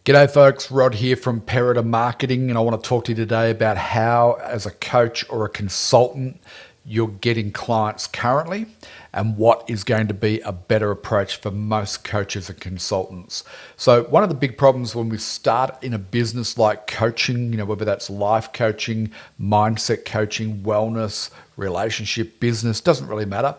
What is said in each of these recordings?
G'day folks, Rod here from Perita Marketing, and I want to talk to you today about how, as a coach or a consultant, you're getting clients currently and what is going to be a better approach for most coaches and consultants. So one of the big problems when we start in a business like coaching, whether that's life coaching, mindset coaching, wellness, relationship, business, doesn't really matter.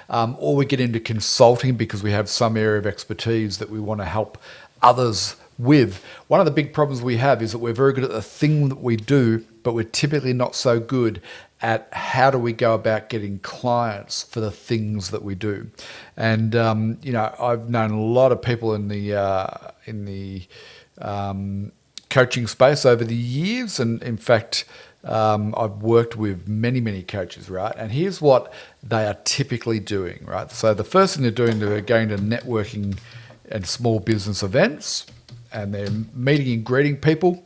Or we get into consulting because we have some area of expertise that we want to help others with. One of the big problems we have is that we're very good at the thing that we do, but we're typically not so good at how do we go about getting clients for the things that we do. And I've known a lot of people in the coaching space over the years, and in fact, I've worked with many coaches, right? And here's what they are typically doing, right? So the first thing they're doing, they're going to networking and small business events, and they're meeting and greeting people,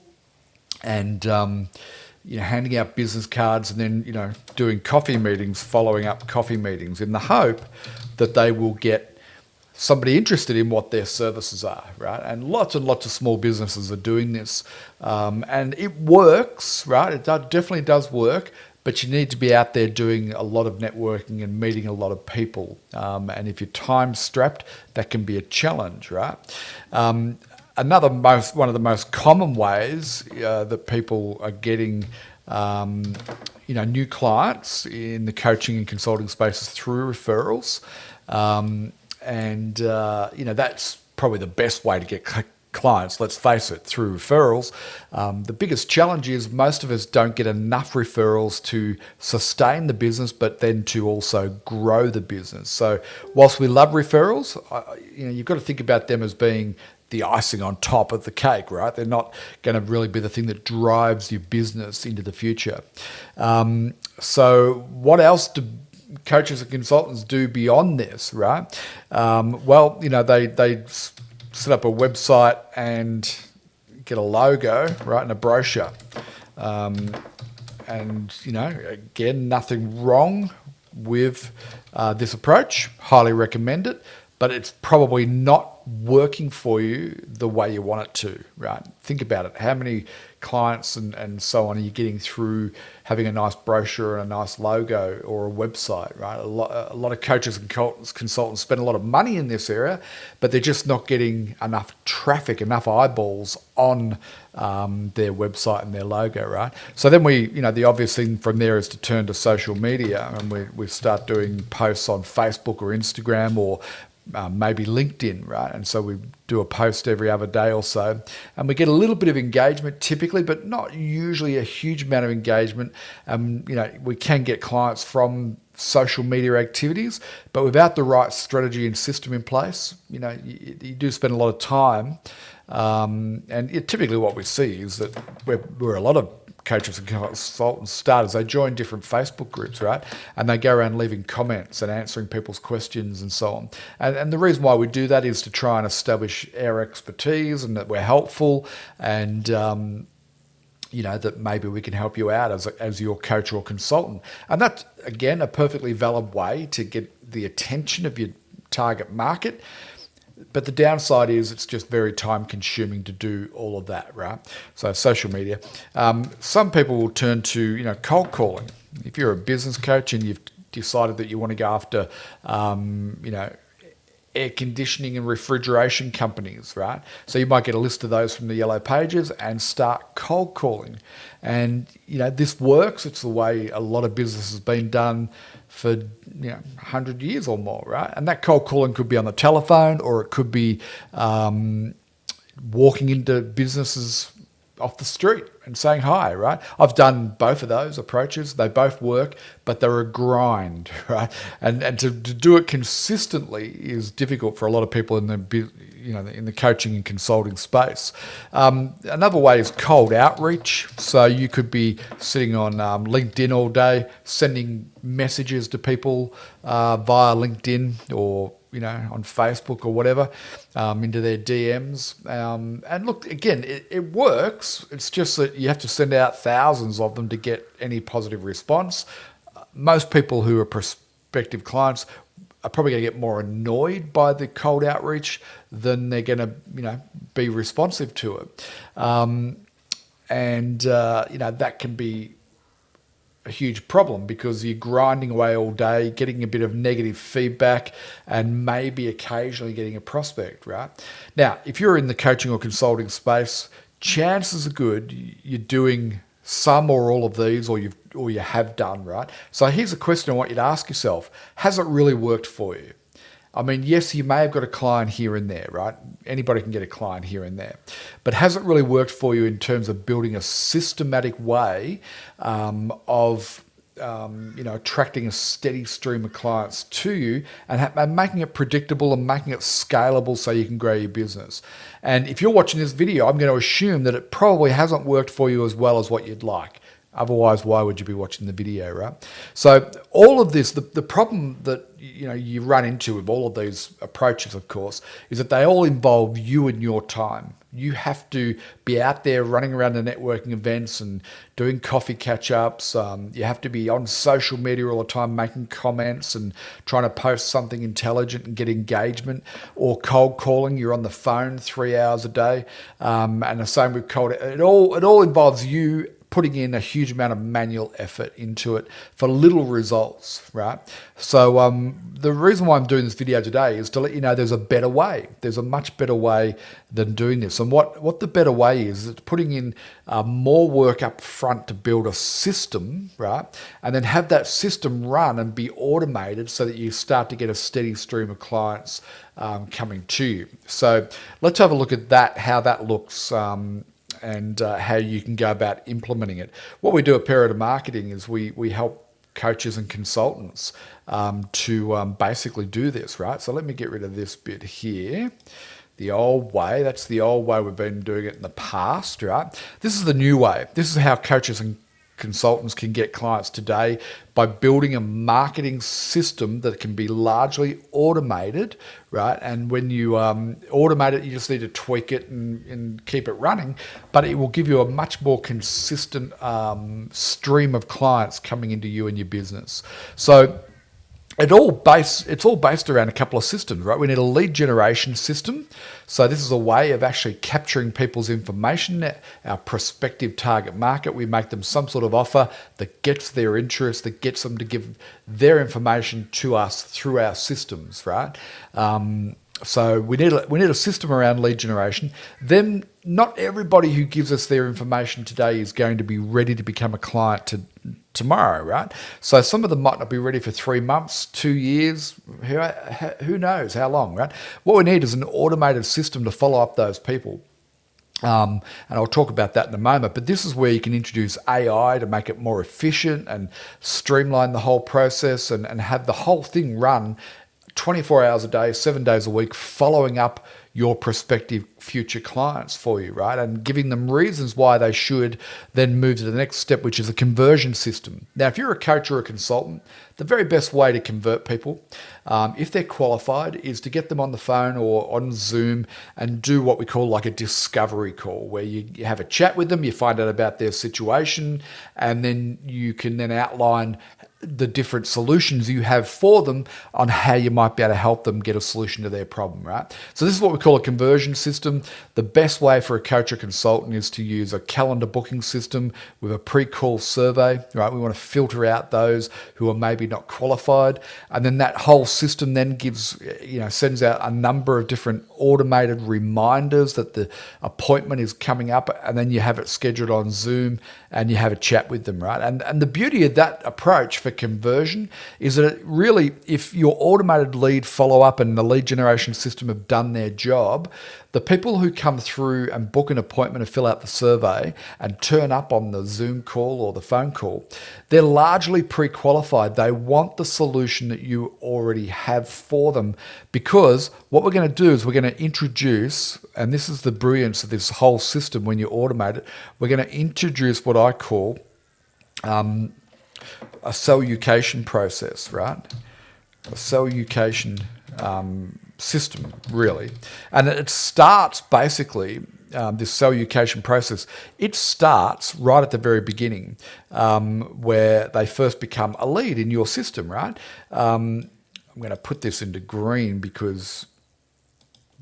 and handing out business cards, and then doing coffee meetings, following up coffee meetings, in the hope that they will get somebody interested in what their services are, right? And lots of small businesses are doing this, and it works, right? It definitely does work. But you need to be out there doing a lot of networking and meeting a lot of people. And if you're time strapped, that can be a challenge, right? One of the most common ways that people are getting new clients in the coaching and consulting space is through referrals. That's probably the best way to get clients, let's face it, through referrals. The biggest challenge is most of us don't get enough referrals to sustain the business, but then to also grow the business. So whilst we love referrals, you've got to think about them as being the icing on top of the cake, right? They're not going to really be the thing that drives your business into the future. So what else do coaches and consultants do beyond this, right? They set up a website and get a logo, right, and a brochure. Again, nothing wrong with this approach. Highly recommend it, but it's probably not working for you the way you want it to, right? Think about it. How many clients and so on are you getting through having a nice brochure and a nice logo or a website, right? A lot of coaches and consultants spend a lot of money in this area, but they're just not getting enough traffic, enough eyeballs on their website and their logo, right? So then the obvious thing from there is to turn to social media, and we start doing posts on Facebook or Instagram or maybe LinkedIn, right? And so we do a post every other day or so, and we get a little bit of engagement typically, but not usually a huge amount of engagement. We can get clients from social media activities, but without the right strategy and system in place, you do spend a lot of time. Typically what we see is that we're a lot of coaches and consultants starters, they join different Facebook groups, right? And they go around leaving comments and answering people's questions and so on. And the reason why we do that is to try and establish our expertise and that we're helpful, and that maybe we can help you out as your coach or consultant. And that's, again, a perfectly valid way to get the attention of your target market. But the downside is it's just very time consuming to do all of that, right? So social media. Some people will turn to, cold calling. If you're a business coach and you've decided that you want to go after, air conditioning and refrigeration companies, right? So you might get a list of those from the Yellow Pages and start cold calling. And, this works. It's the way a lot of business has been done for 100 years or more, right? And that cold calling could be on the telephone, or it could be walking into businesses off the street and saying hi, right? I've done both of those approaches. They both work, but they're a grind, right? And to do it consistently is difficult for a lot of people in the coaching and consulting space. Another way is cold outreach. So you could be sitting on LinkedIn all day, sending messages to people via LinkedIn or on Facebook or whatever, into their DMs. And look, again, it works. It's just that you have to send out thousands of them to get any positive response. Most people who are prospective clients are probably going to get more annoyed by the cold outreach than they're going to, be responsive to it. That can be a huge problem because you're grinding away all day, getting a bit of negative feedback, and maybe occasionally getting a prospect, right? Now, if you're in the coaching or consulting space, chances are good you're doing some or all of these, or you have done, right? So here's a question I want you to ask yourself: has it really worked for you? I mean, yes, you may have got a client here and there, right? Anybody can get a client here and there. But has it really worked for you in terms of building a systematic way of attracting a steady stream of clients to you and making it predictable and making it scalable so you can grow your business? And if you're watching this video, I'm going to assume that it probably hasn't worked for you as well as what you'd like. Otherwise, why would you be watching the video, right? So all of this, the problem that you run into with all of these approaches, of course, is that they all involve you and your time. You have to be out there running around to networking events and doing coffee catch-ups. You have to be on social media all the time, making comments and trying to post something intelligent and get engagement. Or cold calling, you're on the phone 3 hours a day. And the same with cold. It all involves you putting in a huge amount of manual effort into it for little results, right? So the reason why I'm doing this video today is to let you know there's a better way. There's a much better way than doing this. And what the better way is putting in more work up front to build a system, right? And then have that system run and be automated so that you start to get a steady stream of clients coming to you. So let's have a look at that, how that looks, and how you can go about implementing it. What we do at Peridot Marketing is we help coaches and consultants to basically do this, right? So let me get rid of this bit here. The old way, that's the old way we've been doing it in the past, right? This is the new way. This is how coaches and consultants can get clients today by building a marketing system that can be largely automated, right? And when you automate it, you just need to tweak it and keep it running, but it will give you a much more consistent stream of clients coming into you and your business. So it's all based around a couple of systems, right? We need a lead generation system. So this is a way of actually capturing people's information, our prospective target market. We make them some sort of offer that gets their interest, that gets them to give their information to us through our systems, right? So we need a system around lead generation. Then not everybody who gives us their information today is going to be ready to become a client tomorrow, right? So some of them might not be ready for 3 months, 2 years, who knows how long, right? What we need is an automated system to follow up those people. And I'll talk about that in a moment, but this is where you can introduce AI to make it more efficient and streamline the whole process and have the whole thing run 24 hours a day, 7 days a week, following up your prospective future clients for you, right? And giving them reasons why they should then move to the next step, which is a conversion system. Now, if you're a coach or a consultant, the very best way to convert people, if they're qualified, is to get them on the phone or on Zoom and do what we call like a discovery call, where you have a chat with them, you find out about their situation, and then you can then outline the different solutions you have for them on how you might be able to help them get a solution to their problem, right? So this is what we call a conversion system. The best way for a coach or consultant is to use a calendar booking system with a pre-call survey, right? We want to filter out those who are maybe not qualified. And then that whole system then gives, sends out a number of different automated reminders that the appointment is coming up, and then you have it scheduled on Zoom and you have a chat with them, right? And the beauty of that approach for conversion is that it really, if your automated lead follow-up and the lead generation system have done their job, the people who come through and book an appointment and fill out the survey and turn up on the Zoom call or the phone call, they're largely pre-qualified. They want the solution that you already have for them, because what we're going to do is we're going to introduce, and this is the brilliance of this whole system when you automate it, we're going to introduce what I call a salutation process, right? A salutation system, really. And it starts basically, this salutation process, it starts right at the very beginning, where they first become a lead in your system, right? I'm going to put this into green because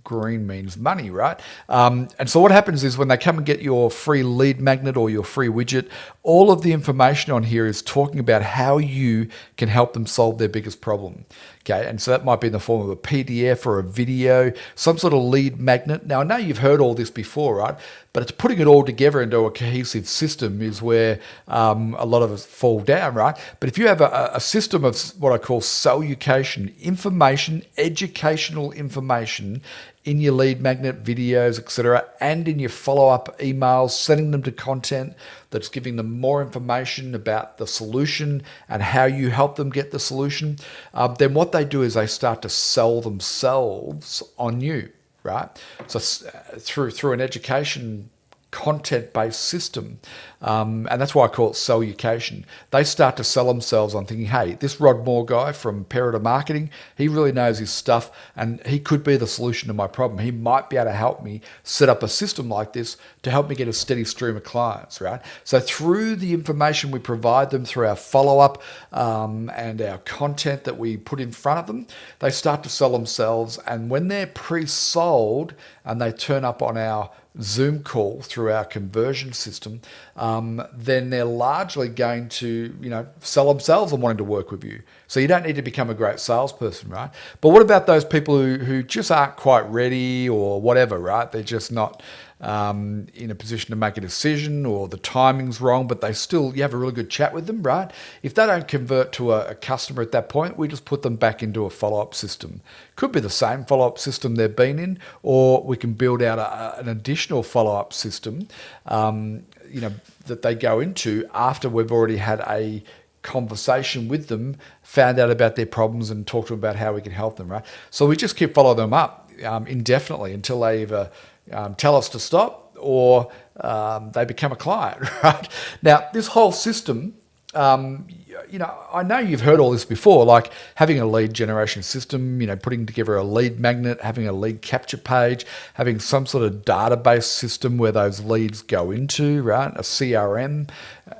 green means money, right? And so what happens is when they come and get your free lead magnet or your free widget, all of the information on here is talking about how you can help them solve their biggest problem. Okay, and so that might be in the form of a PDF or a video, some sort of lead magnet. Now, I know you've heard all this before, right? But it's putting it all together into a cohesive system is where a lot of us fall down, right? But if you have a system of what I call salutation, information, educational information in your lead magnet, videos, etc., and in your follow-up emails, sending them to content that's giving them more information about the solution and how you help them get the solution, then what they do is they start to sell themselves on you, right? So through an education content-based system, and that's why I call it salutation. They start to sell themselves on thinking, hey, this Rod Moore guy from Perita Marketing, he really knows his stuff and he could be the solution to my problem. He might be able to help me set up a system like this to help me get a steady stream of clients, right? So through the information we provide them, through our follow-up and our content that we put in front of them, they start to sell themselves. And when they're pre-sold and they turn up on our Zoom call through our conversion system, then they're largely going to, sell themselves and wanting to work with you. So you don't need to become a great salesperson, right? But what about those people who just aren't quite ready or whatever, right? They're just not in a position to make a decision, or the timing's wrong, but you have a really good chat with them, right? If they don't convert to a customer at that point, we just put them back into a follow-up system. Could be the same follow-up system they've been in, or we can build out an additional follow-up system, that they go into after we've already had a conversation with them, found out about their problems and talked to them about how we can help them, right? So we just keep following them up indefinitely until they either tell us to stop or they become a client, right? Now, this whole system, I know you've heard all this before, like having a lead generation system, putting together a lead magnet, having a lead capture page, having some sort of database system where those leads go into, right? A CRM.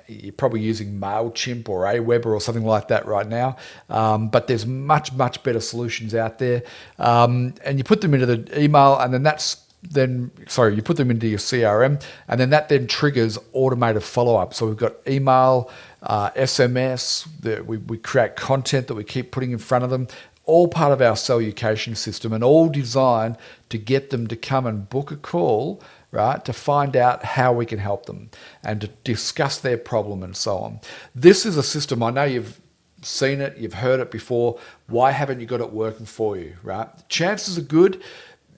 You're probably using MailChimp or Aweber or something like that right now. But there's much, much better solutions out there. And you put them into the email, and then you put them into your CRM, and then that then triggers automated follow-up. So we've got email, SMS, we create content that we keep putting in front of them, all part of our salutation system and all designed to get them to come and book a call, right, to find out how we can help them and to discuss their problem and so on. This is a system, I know you've seen it, you've heard it before. Why haven't you got it working for you, right? Chances are good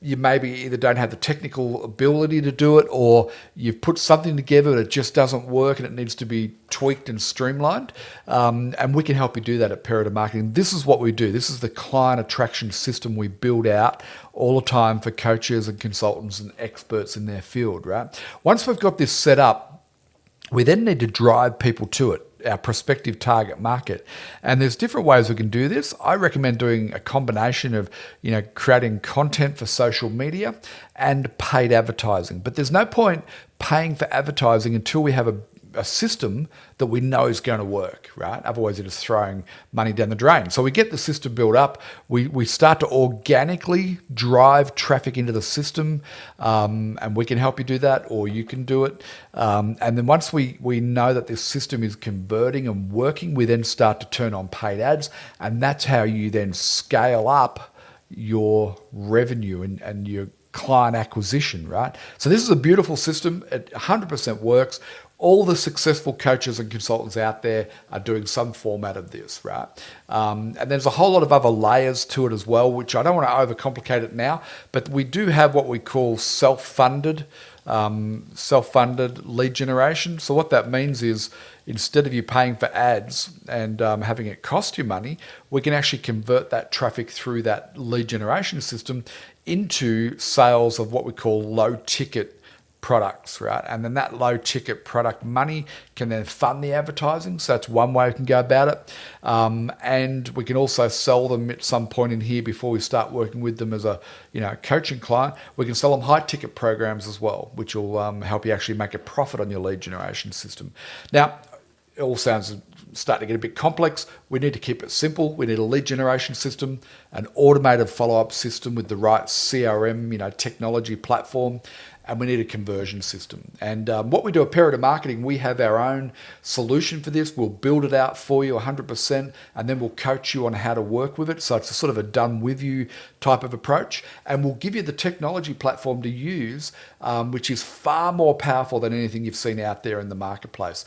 you maybe either don't have the technical ability to do it, or you've put something together that just doesn't work and it needs to be tweaked and streamlined. And we can help you do that at Perita Marketing. This is what we do. This is the client attraction system we build out all the time for coaches and consultants and experts in their field, right? Once we've got this set up, we then need to drive people to it, our prospective target market. And there's different ways we can do this. I recommend doing a combination of, creating content for social media and paid advertising. But there's no point paying for advertising until we have a system that we know is going to work, right? Otherwise, it is throwing money down the drain. So we get the system built up. We start to organically drive traffic into the system, and we can help you do that, or you can do it. And then once we know that this system is converting and working, we then start to turn on paid ads, and that's how you then scale up your revenue and your client acquisition, right? So this is a beautiful system. It 100% works. All the successful coaches and consultants out there are doing some format of this, right? And there's a whole lot of other layers to it as well, which I don't want to overcomplicate it now, but we do have what we call self-funded lead generation. So what that means is instead of you paying for ads and having it cost you money, we can actually convert that traffic through that lead generation system into sales of what we call low ticket products, right? And then that low ticket product money can then fund the advertising. So that's one way we can go about it. And we can also sell them at some point in here before we start working with them as a coaching client. We can sell them high ticket programs as well, which will help you actually make a profit on your lead generation system. Now, it all sounds starting to get a bit complex. We need to keep it simple. We need a lead generation system, an automated follow-up system with the right CRM, technology platform, and we need a conversion system. And what we do at Peridot Marketing, we have our own solution for this. We'll build it out for you 100%, and then we'll coach you on how to work with it. So it's a sort of a done with you type of approach. And we'll give you the technology platform to use, which is far more powerful than anything you've seen out there in the marketplace.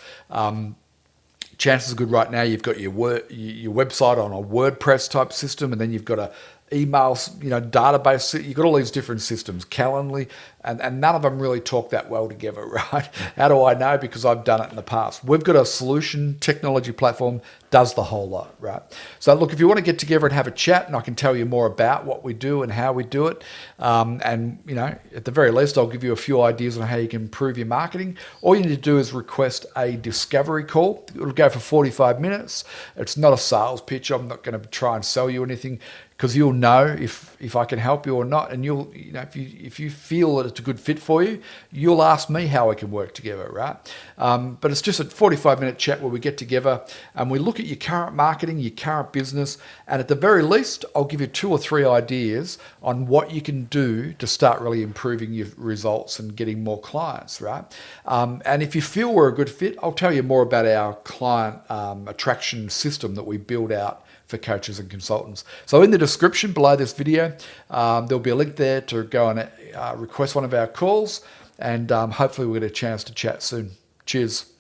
Chances are good right now you've got your website on a WordPress type system, and then you've got a emails, database. You've got all these different systems, Calendly, and none of them really talk that well together, right? How do I know? Because I've done it in the past. We've got a solution technology platform, does the whole lot, right? So look, if you want to get together and have a chat, and I can tell you more about what we do and how we do it, and at the very least, I'll give you a few ideas on how you can improve your marketing. All you need to do is request a discovery call. It'll go for 45 minutes. It's not a sales pitch. I'm not going to try and sell you anything, because you'll know if I can help you or not, and you'll if you feel that it's a good fit for you, you'll ask me how we can work together, right? But it's just a 45-minute chat where we get together and we look at your current marketing, your current business, and at the very least, I'll give you 2 or 3 ideas on what you can do to start really improving your results and getting more clients, right? And if you feel we're a good fit, I'll tell you more about our client attraction system that we build out for coaches and consultants. So in the description below this video, there'll be a link there to go and request one of our calls, and hopefully we'll get a chance to chat soon. Cheers.